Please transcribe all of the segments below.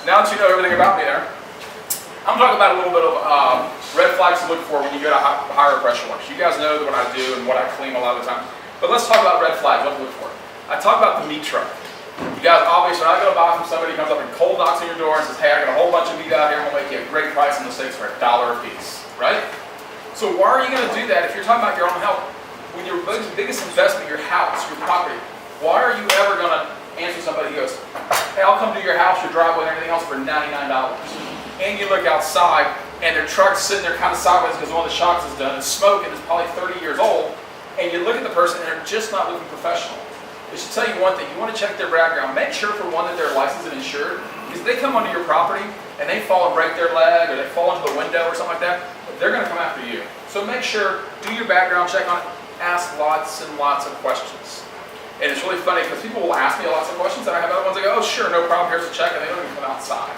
now that you know everything about me there, I'm talking about a little bit of red flags to look for when you go to hire a pressure wash. You guys know what I do and what I clean a lot of the time. But let's talk about red flags, what to look for. I talk about the meat truck. You guys obviously are not going to buy from somebody who comes up and cold knocks on your door and says, hey, I got a whole bunch of meat out here, I'm going to make you a great price on the steaks for $1 a piece, right? So why are you going to do that if you're talking about your own health? When your biggest investment, your house, your property, why are you ever going to answer somebody who goes, hey, I'll come to your house, your driveway, and everything else for $99. And you look outside, and their truck's sitting there kind of sideways because one of the shocks is done, and smoke, and it's probably 30 years old, and you look at the person, and they're just not looking professional. It should tell you one thing, you want to check their background. Make sure, for one, that they're licensed and insured, because if they come onto your property, and they fall and break their leg, or they fall into the window or something like that, they're going to come after you. So make sure, do your background check on it, ask lots and lots of questions. And it's really funny because people will ask me lots of questions, and I have other ones that go, oh sure, no problem, here's a check, and they don't even come outside.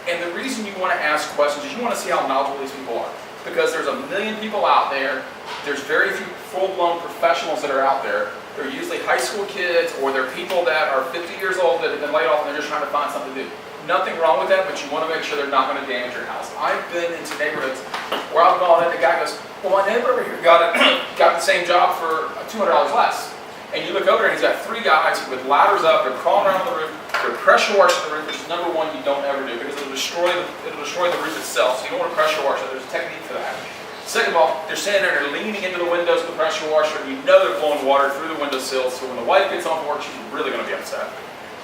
And the reason you want to ask questions is you want to see how knowledgeable these people are. Because there's a million people out there, there's very few full-blown professionals that are out there. They're usually high school kids, or they're people that are 50 years old that have been laid off and they're just trying to find something to do. Nothing wrong with that, but you want to make sure they're not going to damage your house. I've been into neighborhoods where I've gone in and the guy goes, well, my neighbor over here got the same job for $200 less. And you look over there and he's got 3 guys with ladders up, they're crawling around on the roof, they're pressure washing the roof, which is number one you don't ever do because it'll destroy the roof itself, so you don't want to pressure wash it. There's a technique for that. Second of all, they're standing there and they're leaning into the windows of the pressure washer, and you know they're blowing water through the windowsill, so when the wife gets on board, she's really going to be upset.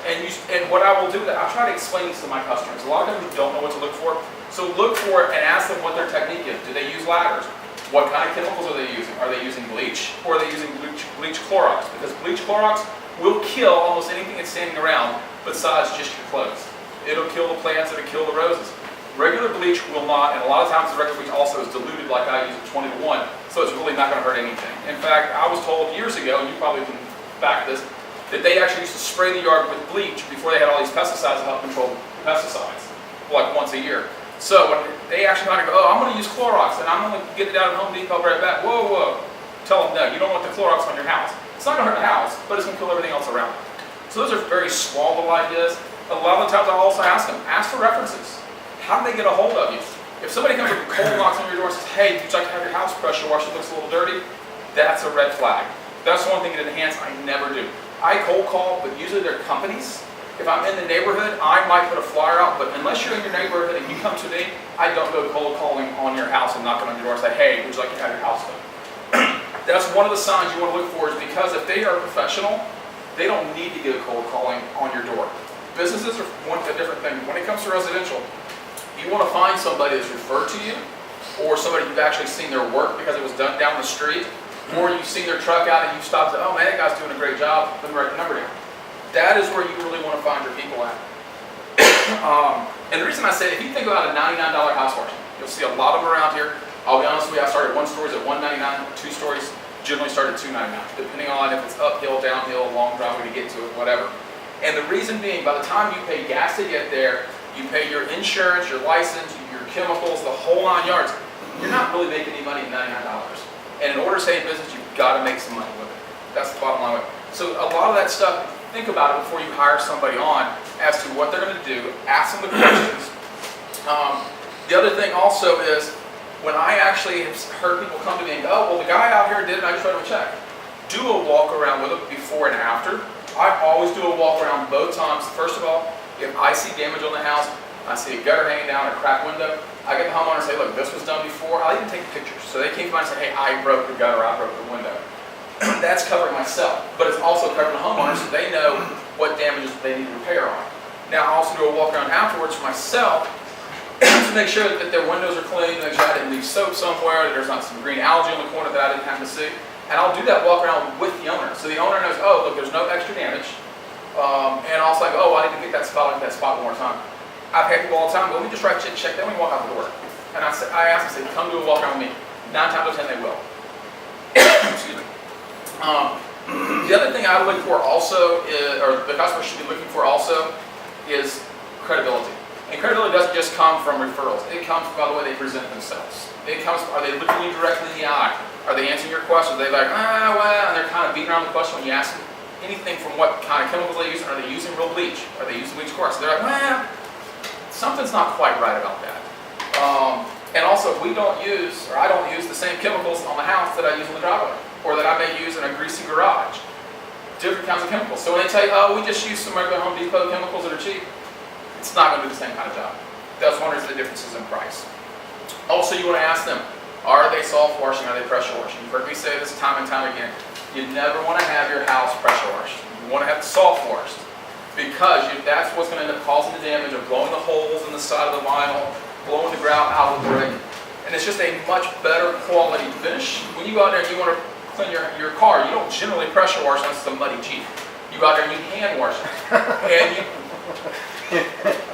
And what I will do, that I try to explain this to my customers. A lot of them don't know what to look for, so look for it and ask them what their technique is. Do they use ladders? What kind of chemicals are they using? Are they using bleach, or are they using bleach Clorox? Because bleach Clorox will kill almost anything that's standing around besides just your clothes. It'll kill the plants, it'll kill the roses. Regular bleach will not, and a lot of times the regular bleach also is diluted like I use at 20 to 1, so it's really not going to hurt anything. In fact, I was told years ago, and you probably can back this, that they actually used to spray the yard with bleach before they had all these pesticides to help control pesticides, like once a year. So when they actually kind of go, oh, I'm going to use Clorox, and I'm going to get it out of Home Depot right back. Whoa, whoa. Tell them, no, you don't want the Clorox on your house. It's not going to hurt the house, but it's going to kill everything else around it. So those are very small little ideas. A lot of the times I'll also ask them, ask for references. How do they get a hold of you? If somebody comes and cold knocks on your door and says, hey, would you like to have your house pressure washed? It looks a little dirty. That's a red flag. That's one thing that enhance I never do. I cold call, but usually they're companies. If I'm in the neighborhood, I might put a flyer out, but unless you're in your neighborhood and you come to me, I don't go cold calling on your house and knocking on your door and say, hey, would you like to have your house done? That's one of the signs you want to look for, is because if they are professional, they don't need to go cold calling on your door. Businesses are a different thing. When it comes to residential, you want to find somebody that's referred to you, or somebody you've actually seen their work because it was done down the street, or you've seen their truck out and you stopped and said, oh man, that guy's doing a great job, let me write the number down. That is where you really want to find your people at. And the reason I say, if you think about a $99 house wash, you'll see a lot of them around here. I'll be honest with you, I started 1 stories at $199, 2 stories generally start at $299, depending on if it's uphill, downhill, long driveway to get to it, whatever. And the reason being, by the time you pay gas to get there, you pay your insurance, your license, your chemicals, the whole 9 yards, you're not really making any money at $99. And in order to stay in business, you've got to make some money with it. That's the bottom line. So a lot of that stuff, think about it before you hire somebody on as to what they're going to do. Ask them the questions. The other thing also is, when I actually have heard people come to me and go, oh, well, the guy out here did it, and I just wrote him a check. Do a walk around with them before and after. I always do a walk around both times. First of all, if I see damage on the house, I see a gutter hanging down, a cracked window, I get the homeowner and say, look, this was done before. I'll even take pictures. So they came to me and say, hey, I broke the gutter, I broke the window. That's covering myself, but it's also covering the homeowner so they know what damages they need to repair on. Now I also do a walk around afterwards for myself to make sure that their windows are clean, to make sure I didn't leave soap somewhere, that there's not some green algae in the corner that I didn't happen to see. And I'll do that walk around with the owner. So the owner knows, oh, look, there's no extra damage. And also like, oh, I need to get that spot, one more time. I've had people all the time, well, let me just write a check, then we walk out the door. And I ask them, come do a walk around with me. 9 times out of 10 they will. Excuse me. The other thing I look for also, or the customer should be looking for also, is credibility. And credibility doesn't just come from referrals. It comes from, by the way they present themselves. It comes from, are they looking you directly in the eye? Are they answering your questions? Are they like, well, and they're kind of beating around the question when you ask them anything from what kind of chemicals they use. Are they using real bleach? Are they using bleach Clorox? They're like, well, something's not quite right about that. And also, we don't use, or I don't use the same chemicals on the house that I use on the driveway, or that I may use in a greasy garage. Different kinds of chemicals. So when they tell you, oh, we just use some regular Home Depot chemicals that are cheap, it's not going to do the same kind of job. That's one of the differences in price. Also, you want to ask them, are they soft washing, are they pressure washing? You've heard me say this time and time again. You never want to have your house pressure washed. You want to have it soft washed, because that's what's going to end up causing the damage of blowing the holes in the side of the vinyl, blowing the grout out of the brick. And it's just a much better quality finish. When you go out there and you want to clean your car, you don't generally pressure wash unless it's a muddy Jeep. You go out there and you hand wash it. And you...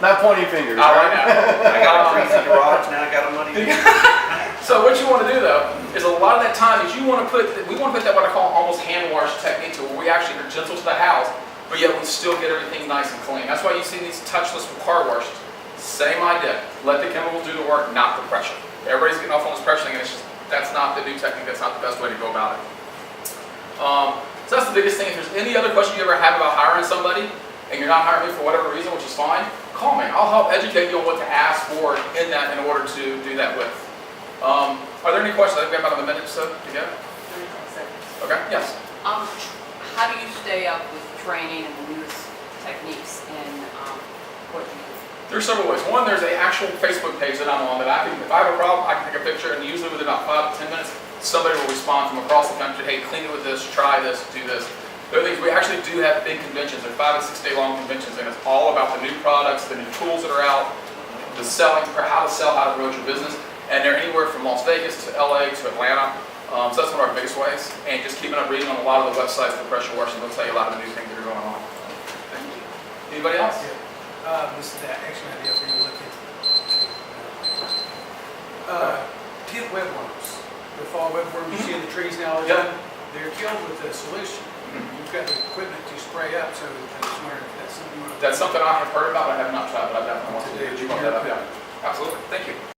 Not pointing fingers. All right, now. I got a greasy garage, now I got a muddy. So what you want to do though, is a lot of that time is we want to put that what I call almost hand wash technique to where we actually are gentle to the house, but yet we still get everything nice and clean. That's why you see these touchless car washes. Same idea. Let the chemicals do the work, not the pressure. Everybody's getting off on this pressure thing, and it's just, that's not the new technique. That's not the best way to go about it. So that's the biggest thing. If there's any other question you ever have about hiring somebody, and you're not hiring me for whatever reason, which is fine, call me. I'll help educate you on what to ask for in that in order to do that with. Are there any questions? I think we have about a minute or so to go. Okay, yes. How do you stay up with training and the newest techniques in what you do? There's several ways. One, there's an actual Facebook page that I'm on that I can, if I have a problem, I can take a picture, and usually within about 5 to 10 minutes, somebody will respond from across the country, hey, clean it with this, try this, do this. The other things, we actually do have big conventions. They're 5 and 6 day long conventions, and it's all about the new products, the new tools that are out, the selling, how to sell, how to grow your business. And they're anywhere from Las Vegas to LA to Atlanta. So that's one of our biggest ways. And just keeping up reading on a lot of the websites for pressure washing, they'll tell you a lot of the new things that are going on. Thank you. Anybody else? This is actually an idea for you to look into. Tent webworms. The fall webworms you see in the trees now, they're killed with a solution. You've got the equipment to spray up, so I was wondering if that's something you want to That's something I have heard about. I have not tried, but I definitely want to do. You want that up? Yeah. Absolutely. Thank you.